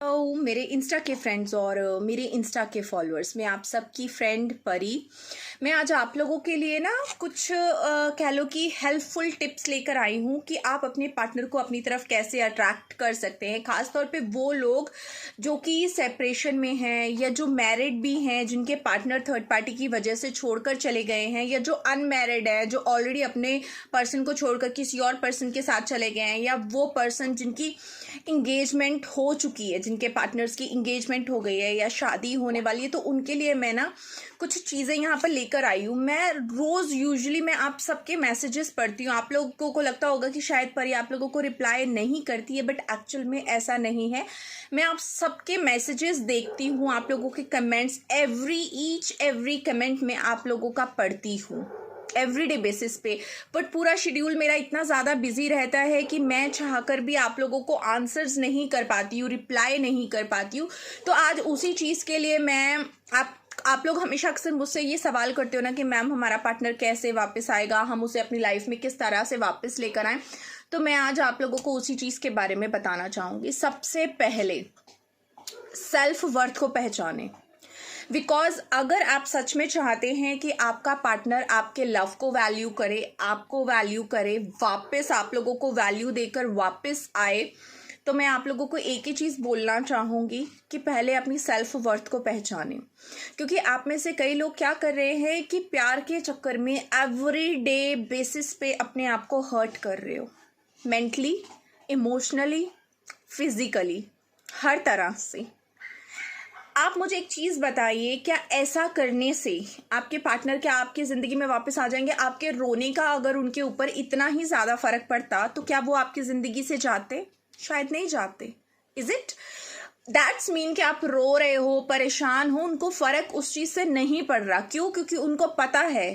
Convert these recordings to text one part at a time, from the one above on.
मेरे इंस्टा के फ्रेंड्स और मेरे इंस्टा के फॉलोअर्स, मैं आप सबकी फ्रेंड परी। मैं आज आप लोगों के लिए ना कुछ कह लो कि हेल्पफुल टिप्स लेकर आई हूँ कि आप अपने पार्टनर को अपनी तरफ कैसे अट्रैक्ट कर सकते हैं। ख़ास तौर पे वो लोग जो कि सेपरेशन में हैं या जो मैरिड भी हैं, जिनके पार्टनर थर्ड पार्टी की वजह से छोड़कर चले गए हैं, या जो अनमैरिड है, जो ऑलरेडी अपने पर्सन को छोड़कर किसी और पर्सन के साथ चले गए हैं, या वो पर्सन जिनकी इंगेजमेंट हो चुकी है, जिनके पार्टनर्स की इंगेजमेंट हो गई है या शादी होने वाली है। तो उनके लिए मैं ना कुछ चीज़ें यहाँ पर लेकर आई हूँ। मैं रोज़ यूजुअली मैं आप सबके मैसेजेस पढ़ती हूँ। आप लोगों को लगता होगा कि शायद परी आप लोगों को रिप्लाई नहीं करती है, बट एक्चुअल में ऐसा नहीं है। मैं आप सबके मैसेजेस देखती हूँ, आप लोगों के कमेंट्स, एवरी कमेंट में आप लोगों का पढ़ती हूँ एवरीडे बेसिस पे। बट पूरा शेड्यूल मेरा इतना ज़्यादा बिजी रहता है कि मैं चाहकर भी आप लोगों को आंसर्स नहीं कर पाती हूँ, रिप्लाई नहीं कर पाती हूँ। तो आज उसी चीज़ के लिए मैं आप लोग हमेशा अक्सर मुझसे ये सवाल करते हो ना कि मैम हमारा पार्टनर कैसे वापस आएगा, हम उसे अपनी लाइफ में किस तरह से वापस लेकर आएँ। तो मैं आज आप लोगों को उसी चीज़ के बारे में बताना चाहूँगी। सबसे पहले सेल्फ वर्थ को पहचानें। बिकॉज अगर आप सच में चाहते हैं कि आपका पार्टनर आपके लव को वैल्यू करे, आपको वैल्यू करे, वापस आप लोगों को वैल्यू देकर वापस आए, तो मैं आप लोगों को एक ही चीज़ बोलना चाहूँगी कि पहले अपनी सेल्फ वर्थ को पहचानें। क्योंकि आप में से कई लोग क्या कर रहे हैं कि प्यार के चक्कर में एवरी डे बेसिस पे अपने आप को हर्ट कर रहे हो, मेंटली, इमोशनली, फिजिकली, हर तरह से। आप मुझे एक चीज़ बताइए, क्या ऐसा करने से आपके पार्टनर क्या आपकी ज़िंदगी में वापस आ जाएंगे? आपके रोने का अगर उनके ऊपर इतना ही ज़्यादा फ़र्क पड़ता तो क्या वो आपकी ज़िंदगी से जाते? शायद नहीं जाते। Is it? दैट्स मीन कि आप रो रहे हो, परेशान हो, उनको फ़र्क उस चीज़ से नहीं पड़ रहा। क्यों? क्योंकि उनको पता है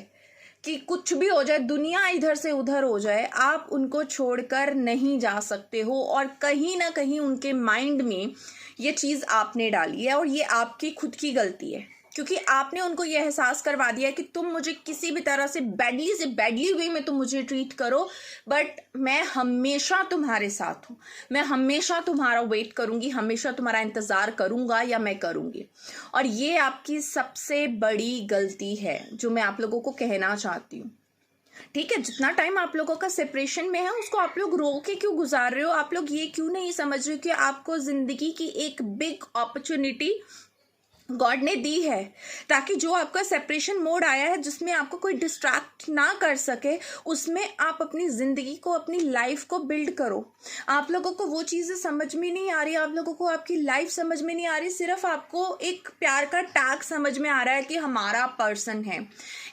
कि कुछ भी हो जाए, दुनिया इधर से उधर हो जाए, आप उनको छोड़कर नहीं जा सकते हो। और कहीं ना कहीं उनके माइंड में ये चीज़ आपने डाली है और ये आपकी खुद की गलती है, क्योंकि आपने उनको ये एहसास करवा दिया कि तुम मुझे किसी भी तरह से बैडली वे में तुम मुझे ट्रीट करो, बट मैं हमेशा तुम्हारे साथ हूँ, मैं हमेशा तुम्हारा वेट करूँगी, हमेशा तुम्हारा इंतज़ार करूँगा या मैं करूँगी। और ये आपकी सबसे बड़ी गलती है जो मैं आप लोगों को कहना चाहती हूँ। ठीक है, जितना टाइम आप लोगों का सेपरेशन में है उसको आप लोग रो के क्यों गुजार रहे हो? आप लोग ये क्यों नहीं समझ रहे हो कि आपको जिंदगी की एक बिग अपॉर्चुनिटी गॉड ने दी है, ताकि जो आपका सेपरेशन मोड आया है जिसमें आपको कोई डिस्ट्रैक्ट ना कर सके, उसमें आप अपनी ज़िंदगी को, अपनी लाइफ को बिल्ड करो। आप लोगों को वो चीज़ें समझ में नहीं आ रही, आप लोगों को आपकी लाइफ समझ में नहीं आ रही, सिर्फ आपको एक प्यार का टैग समझ में आ रहा है कि हमारा पर्सन है।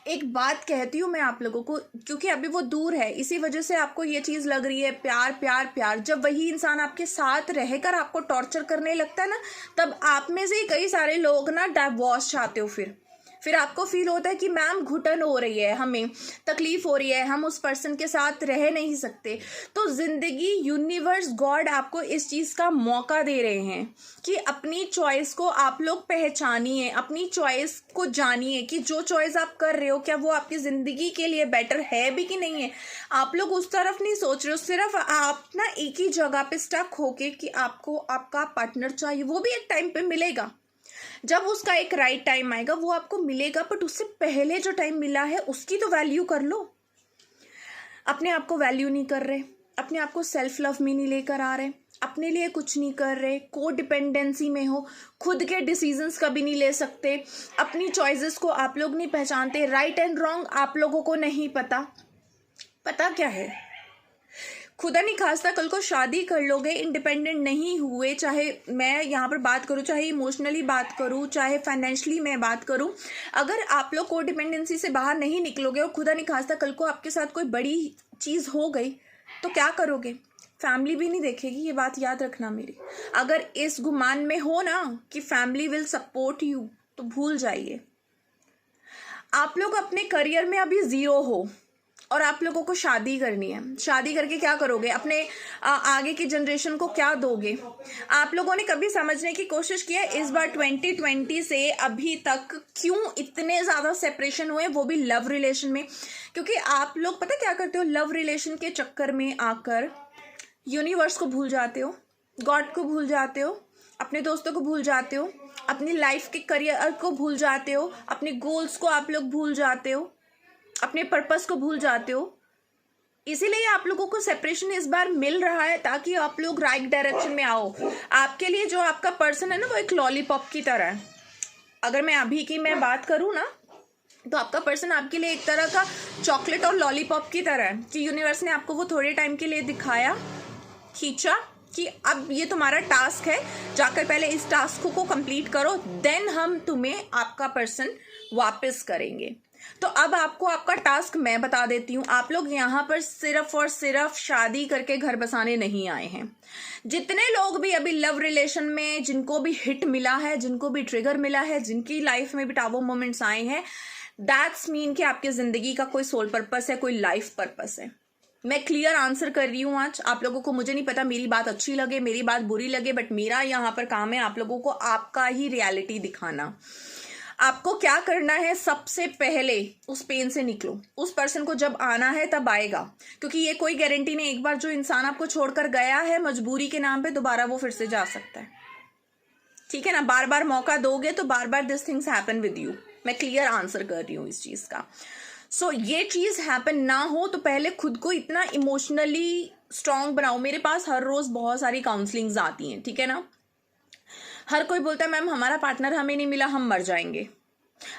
एक बात कहती हूँ मैं आप लोगों को, क्योंकि अभी वो दूर है, इसी वजह से आपको ये चीज़ लग रही है प्यार प्यार प्यार। जब वही इंसान आपके साथ रहकर आपको टॉर्चर करने लगता है ना, तब आप में से कई सारे लोग ना डिवोर्स चाहते हो। फिर आपको फील होता है कि मैम घुटन हो रही है, हमें तकलीफ हो रही है, हम उस पर्सन के साथ रह नहीं सकते। तो जिंदगी, यूनिवर्स, गॉड आपको इस चीज़ का मौका दे रहे हैं कि अपनी चॉइस को आप लोग पहचानिए, अपनी चॉइस को जानिए कि जो चॉइस आप कर रहे हो क्या वो आपकी ज़िंदगी के लिए बेटर है भी कि नहीं है। आप लोग उस तरफ नहीं सोच रहे हो, सिर्फ आप ना एक ही जगह पे स्टक होके कि आपको आपका पार्टनर चाहिए। वो भी एक टाइम पे मिलेगा, जब उसका एक राइट टाइम आएगा वो आपको मिलेगा, बट उससे पहले जो टाइम मिला है उसकी तो वैल्यू कर लो। अपने आप को वैल्यू नहीं कर रहे, अपने आप को सेल्फ लव में नहीं लेकर आ रहे, अपने लिए कुछ नहीं कर रहे, को डिपेंडेंसी में हो, खुद के डिसीजंस कभी नहीं ले सकते, अपनी चॉइसेस को आप लोग नहीं पहचानते, राइट एंड रॉन्ग आप लोगों को नहीं पता क्या है। खुदा नहीं खास्ता कल को शादी कर लोगे, इंडिपेंडेंट नहीं हुए, चाहे मैं यहाँ पर बात करूँ, चाहे इमोशनली बात करूँ, चाहे फाइनेंशियली मैं बात करूँ, अगर आप लोग को डिपेंडेंसी से बाहर नहीं निकलोगे और खुदा नहीं खास्ता कल को आपके साथ कोई बड़ी चीज़ हो गई तो क्या करोगे? फैमिली भी नहीं देखेगी, ये बात याद रखना मेरी। अगर इस गुमान में हो ना कि फैमिली विल सपोर्ट यू, तो भूल जाइए। आप लोग अपने करियर में अभी ज़ीरो हो और आप लोगों को शादी करनी है। शादी करके क्या करोगे? अपने आगे की जनरेशन को क्या दोगे? आप लोगों ने कभी समझने की कोशिश की है इस बार 2020 से अभी तक क्यों इतने ज़्यादा सेपरेशन हुए, वो भी लव रिलेशन में? क्योंकि आप लोग पता क्या करते हो, लव रिलेशन के चक्कर में आकर यूनिवर्स को भूल जाते हो, गॉड को भूल जाते हो, अपने दोस्तों को भूल जाते हो, अपनी लाइफ के करियर को भूल जाते हो, अपने गोल्स को आप लोग भूल जाते हो, अपने पर्पस को भूल जाते हो। इसीलिए आप लोगों को सेपरेशन इस बार मिल रहा है ताकि आप लोग राइट डायरेक्शन में आओ। आपके लिए जो आपका पर्सन है ना, वो एक लॉलीपॉप की तरह है। अगर मैं अभी की मैं बात करूँ ना, तो आपका पर्सन आपके लिए एक तरह का चॉकलेट और लॉलीपॉप की तरह है कि यूनिवर्स ने आपको वो थोड़े टाइम के लिए दिखाया, खींचा कि अब ये तुम्हारा टास्क है, जाकर पहले इस टास्क को कंप्लीट करो, देन हम तुम्हें आपका पर्सन वापस करेंगे। तो अब आपको आपका टास्क मैं बता देती हूँ। आप लोग यहाँ पर सिर्फ और सिर्फ शादी करके घर बसाने नहीं आए हैं। जितने लोग भी अभी लव रिलेशन में, जिनको भी हिट मिला है, जिनको भी ट्रिगर मिला है, जिनकी लाइफ में भी टावो मोमेंट्स आए हैं, दैट्स मीन कि आपकी जिंदगी का कोई सोल पर्पस है, कोई लाइफ पर्पस है। मैं क्लियर आंसर कर रही हूँ आज आप लोगों को। मुझे नहीं पता मेरी बात अच्छी लगे, मेरी बात बुरी लगे, बट मेरा यहाँ पर काम है आप लोगों को आपका ही रियलिटी दिखाना। आपको क्या करना है, सबसे पहले उस पेन से निकलो। उस पर्सन को जब आना है तब आएगा, क्योंकि ये कोई गारंटी नहीं, एक बार जो इंसान आपको छोड़कर गया है मजबूरी के नाम पे, दोबारा वो फिर से जा सकता है। ठीक है ना, बार बार मौका दोगे तो बार बार this things happen with you. मैं क्लियर आंसर कर रही हूँ इस चीज का। सो ये चीज हैपन ना हो तो पहले खुद को इतना इमोशनली स्ट्रांग बनाओ। मेरे पास हर रोज बहुत सारी काउंसलिंग्स आती हैं, ठीक है ना। हर कोई बोलता है मैम हमारा पार्टनर हमें नहीं मिला, हम मर जाएंगे।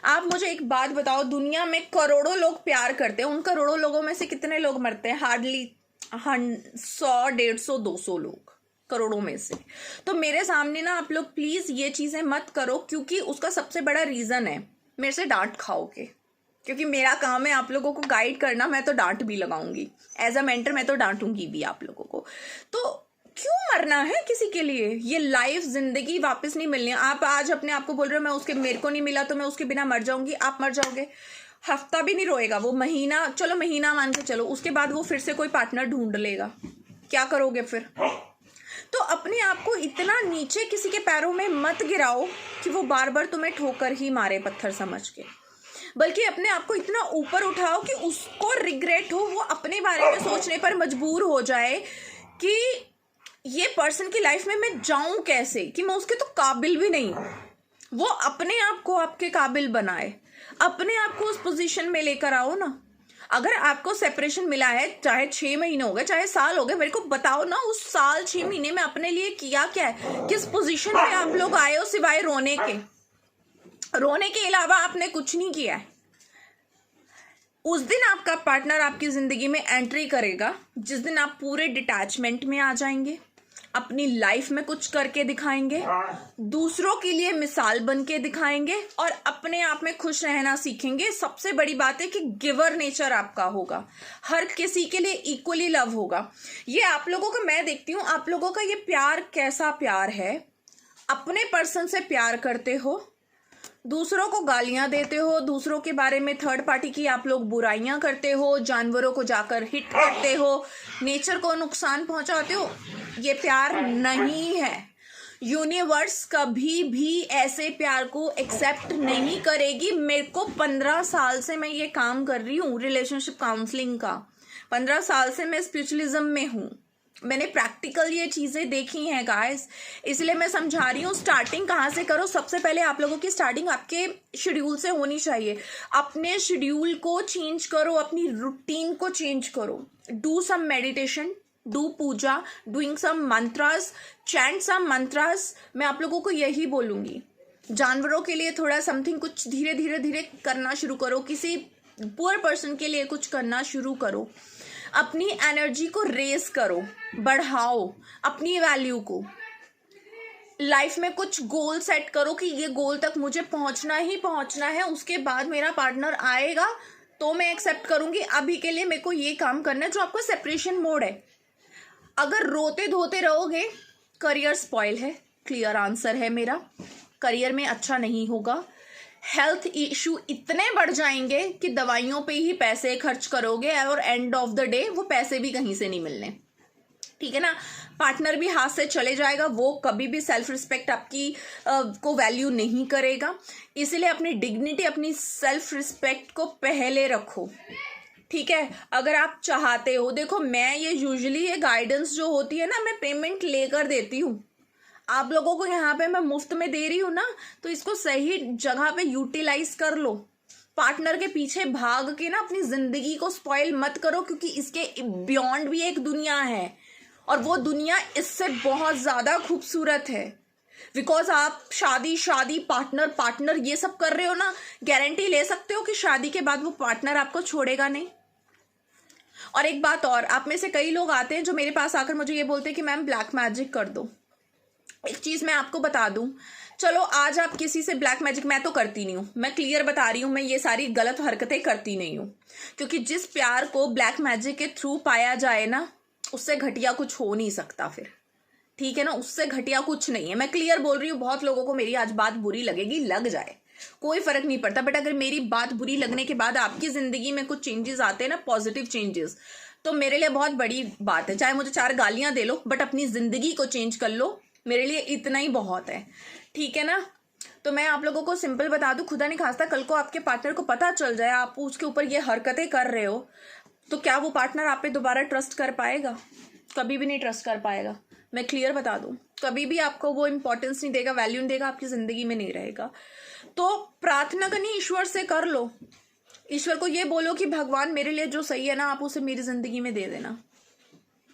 आप मुझे एक बात बताओ, दुनिया में करोड़ों लोग प्यार करते हैं, उन करोड़ों लोगों में से कितने लोग मरते हैं? हार्डली 100, 150, 200 लोग करोड़ों में से। तो मेरे सामने ना आप लोग प्लीज ये चीजें मत करो, क्योंकि उसका सबसे बड़ा रीजन है मेरे से डांट खाओगे। क्योंकि मेरा काम है आप लोगों को गाइड करना, मैं तो डांट भी लगाऊंगी एज अ मेंटर, मैं तो डांटूंगी भी आप लोगों को। तो क्यों मरना है किसी के लिए? ये लाइफ जिंदगी वापस नहीं मिलनी है। आप आज अपने आप को बोल रहे हो मैं उसके, मेरे को नहीं मिला तो मैं उसके बिना मर जाऊंगी। आप मर जाओगे, हफ्ता भी नहीं रोएगा वो, महीना, चलो महीना मान के चलो, उसके बाद वो फिर से कोई पार्टनर ढूंढ लेगा। क्या करोगे फिर? तो अपने आप को इतना नीचे किसी के पैरों में मत गिराओ कि वो बार बार तुम्हें ठोकर ही मारे पत्थर समझ के, बल्कि अपने आप को इतना ऊपर उठाओ कि उसको रिग्रेट हो, वो अपने बारे में सोचने पर मजबूर हो जाए कि ये पर्सन की लाइफ में मैं जाऊं कैसे, कि मैं उसके तो काबिल भी नहीं हूं। वो अपने आप को आपके काबिल बनाए, अपने आप को उस पोजीशन में लेकर आओ ना। अगर आपको सेपरेशन मिला है, चाहे 6 महीने हो गए, चाहे साल हो गए, मेरे को बताओ ना उस साल 6 महीने में अपने लिए किया क्या है, किस पोजीशन में आप लोग आए हो सिवाय रोने के। रोने के अलावा आपने कुछ नहीं किया है। उस दिन आपका पार्टनर आपकी जिंदगी में एंट्री करेगा जिस दिन आप पूरे डिटैचमेंट में आ जाएंगे, अपनी लाइफ में कुछ करके दिखाएंगे, दूसरों के लिए मिसाल बन के दिखाएंगे और अपने आप में खुश रहना सीखेंगे। सबसे बड़ी बात है कि गिवर नेचर आपका होगा, हर किसी के लिए इक्वली लव होगा। ये आप लोगों का मैं देखती हूँ, आप लोगों का ये प्यार कैसा प्यार है, अपने पर्सन से प्यार करते हो, दूसरों को गालियां देते हो, दूसरों के बारे में थर्ड पार्टी की आप लोग बुराइयां करते हो, जानवरों को जाकर हिट करते हो, नेचर को नुकसान पहुंचाते हो। ये प्यार नहीं है। यूनिवर्स कभी भी ऐसे प्यार को एक्सेप्ट नहीं करेगी। मेरे को 15 साल से मैं ये काम कर रही हूँ रिलेशनशिप काउंसलिंग का, 15 साल से मैं स्पिरिचुअलिज्म में हूँ, मैंने प्रैक्टिकल ये चीज़ें देखी हैं गाइस, इसलिए मैं समझा रही हूँ। स्टार्टिंग कहाँ से करो? सबसे पहले आप लोगों की स्टार्टिंग आपके शेड्यूल से होनी चाहिए। अपने शेड्यूल को चेंज करो, अपनी रूटीन को चेंज करो। Do some meditation, do puja, doing some mantras, chant some mantras. मैं आप लोगों को यही बोलूँगी। जानवरों के लिए थोड़ा समथिंग कुछ धीरे धीरे धीरे करना शुरू करो, किसी पुअर पर्सन के लिए कुछ करना शुरू करो। अपनी एनर्जी को रेस करो, बढ़ाओ अपनी वैल्यू को। लाइफ में कुछ गोल सेट करो कि ये गोल तक मुझे पहुंचना ही पहुंचना है, उसके बाद मेरा पार्टनर आएगा तो मैं एक्सेप्ट करूंगी। अभी के लिए मेरे को ये काम करना है। जो आपका सेपरेशन मोड है, अगर रोते धोते रहोगे करियर स्पॉइल है, क्लियर आंसर है मेरा। करियर में अच्छा नहीं होगा, हेल्थ इशू इतने बढ़ जाएंगे कि दवाइयों पे ही पैसे खर्च करोगे और एंड ऑफ द डे वो पैसे भी कहीं से नहीं मिलने, ठीक है ना। पार्टनर भी हाथ से चले जाएगा, वो कभी भी सेल्फ रिस्पेक्ट आपकी को वैल्यू नहीं करेगा। इसलिए अपनी डिग्निटी, अपनी सेल्फ रिस्पेक्ट को पहले रखो, ठीक है। अगर आप चाहते हो, देखो मैं ये यूजुअली ये गाइडेंस जो होती है ना, मैं पेमेंट लेकर देती हूँ। आप लोगों को यहाँ पे मैं मुफ्त में दे रही हूँ ना, तो इसको सही जगह पे यूटिलाइज कर लो। पार्टनर के पीछे भाग के ना अपनी जिंदगी को स्पॉइल मत करो, क्योंकि इसके बियॉन्ड भी एक दुनिया है और वो दुनिया इससे बहुत ज्यादा खूबसूरत है। बिकॉज आप शादी शादी पार्टनर पार्टनर ये सब कर रहे हो ना, गारंटी ले सकते हो कि शादी के बाद वो पार्टनर आपको छोड़ेगा नहीं। और एक बात और, आप में से कई लोग आते हैं जो मेरे पास आकर मुझे ये बोलते हैं कि मैम ब्लैक मैजिक कर दो। एक चीज मैं आपको बता दूं, चलो आज आप किसी से ब्लैक मैजिक, मैं तो करती नहीं हूँ, मैं क्लियर बता रही हूँ, मैं ये सारी गलत हरकतें करती नहीं हूँ, क्योंकि जिस प्यार को ब्लैक मैजिक के थ्रू पाया जाए ना, उससे घटिया कुछ हो नहीं सकता फिर, ठीक है ना, उससे घटिया कुछ नहीं है। मैं क्लियर बोल रही हूँ, बहुत लोगों को मेरी आज बात बुरी लगेगी, लग जाए, कोई फर्क नहीं पड़ता, बट अगर मेरी बात बुरी लगने के बाद आपकी जिंदगी में कुछ चेंजेस आते हैं ना, पॉजिटिव चेंजेस, तो मेरे लिए बहुत बड़ी बात है। चाहे मुझे 4 गालियां दे लो, बट अपनी जिंदगी को चेंज कर लो, मेरे लिए इतना ही बहुत है, ठीक है ना। तो मैं आप लोगों को सिंपल बता दूं, खुदा नहीं खास्ता कल को आपके पार्टनर को पता चल जाए आप उसके ऊपर ये हरकतें कर रहे हो, तो क्या वो पार्टनर आप पे दोबारा ट्रस्ट कर पाएगा? कभी भी नहीं ट्रस्ट कर पाएगा। मैं क्लियर बता दूं, कभी भी आपको वो इंपॉर्टेंस नहीं देगा, वैल्यू नहीं देगा, आपकी जिंदगी में नहीं रहेगा। तो प्रार्थना करनी ईश्वर से कर लो, ईश्वर को ये बोलो कि भगवान मेरे लिए जो सही है ना, आप उसे मेरी जिंदगी में दे देना,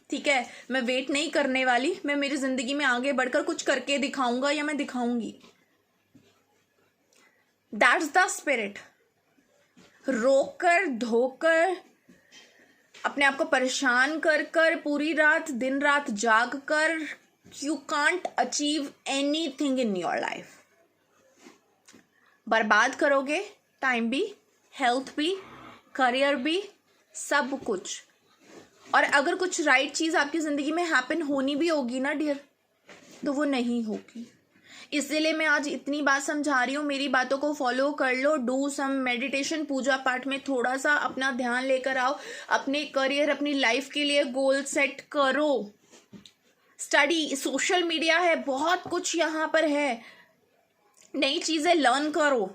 ठीक है। मैं वेट नहीं करने वाली, मैं मेरी जिंदगी में आगे बढ़कर कुछ करके दिखाऊंगा या मैं दिखाऊंगी। That's the spirit. रोकर धोकर अपने आप को परेशान कर कर पूरी रात दिन रात जाग कर, you can't achieve anything in your life. बर्बाद करोगे टाइम भी, हेल्थ भी, करियर भी, सब कुछ। और अगर कुछ राइट चीज आपकी जिंदगी में हैपन होनी भी होगी ना डियर, तो वो नहीं होगी। इसलिए मैं आज इतनी बात समझा रही हूँ, मेरी बातों को फॉलो कर लो, डू सम मेडिटेशन, पूजा पाठ में थोड़ा सा अपना ध्यान लेकर आओ, अपने करियर अपनी लाइफ के लिए गोल सेट करो, स्टडी, सोशल मीडिया है, बहुत कुछ यहाँ पर है, नई चीजें लर्न करो,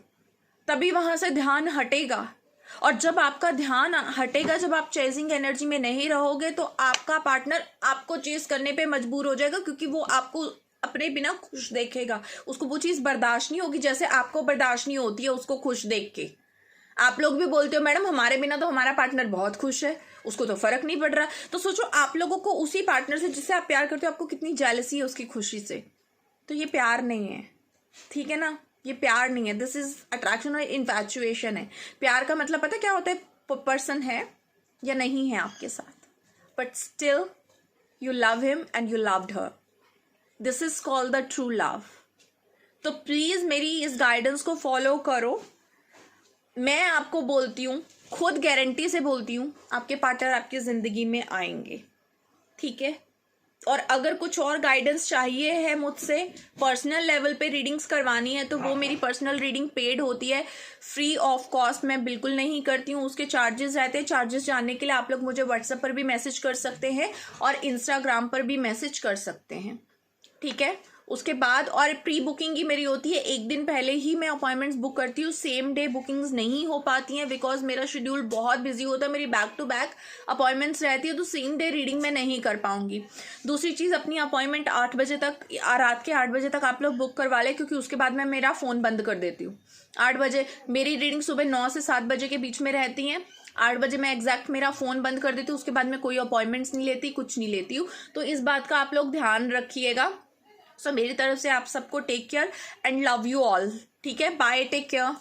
तभी वहां से ध्यान हटेगा। और जब आपका ध्यान हटेगा, जब आप चेजिंग एनर्जी में नहीं रहोगे, तो आपका पार्टनर आपको चेज करने पे मजबूर हो जाएगा, क्योंकि वो आपको अपने बिना खुश देखेगा, उसको वो चीज बर्दाश्त नहीं होगी जैसे आपको बर्दाश्त नहीं होती है उसको खुश देख के। आप लोग भी बोलते हो मैडम हमारे बिना तो हमारा पार्टनर बहुत खुश है, उसको तो फर्क नहीं पड़ रहा। तो सोचो आप लोगों को उसी पार्टनर से जिससे आप प्यार करते हो, आपको कितनी जेलसी है उसकी खुशी से। तो ये प्यार नहीं है, ठीक है ना, ये प्यार नहीं है, दिस इज अट्रैक्शन और इन्फैचुएशन है। प्यार का मतलब पता क्या होता है? पर्सन है या नहीं है आपके साथ, but still you love him and you loved her, this is called the true love. तो प्लीज मेरी इस गाइडेंस को फॉलो करो। मैं आपको बोलती हूँ, खुद गारंटी से बोलती हूँ, आपके पार्टनर आपकी जिंदगी में आएंगे, ठीक है। और अगर कुछ और गाइडेंस चाहिए है मुझसे, पर्सनल लेवल पे रीडिंग्स करवानी है, तो वो मेरी पर्सनल रीडिंग पेड होती है, फ्री ऑफ कॉस्ट मैं बिल्कुल नहीं करती हूँ, उसके चार्जेस रहते हैं। चार्जेस जानने के लिए आप लोग मुझे व्हाट्सएप पर भी मैसेज कर सकते हैं और इंस्टाग्राम पर भी मैसेज कर सकते हैं, ठीक है। उसके बाद और प्री बुकिंग ही मेरी होती है, एक दिन पहले ही मैं अपॉइंटमेंट्स बुक करती हूँ, सेम डे बुकिंग्स नहीं हो पाती हैं, बिकॉज मेरा शेड्यूल बहुत बिजी होता है, मेरी बैक टू बैक अपॉइंटमेंट्स रहती है, तो सेम डे रीडिंग मैं नहीं कर पाऊंगी। दूसरी चीज़, अपनी अपॉइंटमेंट 8 बजे तक, रात के 8 बजे तक आप लोग बुक करवा लें, क्योंकि उसके बाद मैं मेरा फ़ोन बंद कर देती हूँ। 8 बजे मेरी रीडिंग सुबह 9 से 7 बजे के बीच में रहती हैं, 8 बजे मैं एग्जैक्ट मेरा फ़ोन बंद कर देती हूँ, उसके बाद मैं कोई अपॉइंटमेंट्स नहीं लेती, कुछ नहीं लेती हूँ। तो इस बात का आप लोग ध्यान रखिएगा। सो मेरी तरफ से आप सबको take care and love you all, ठीक है, बाय, टेक केयर।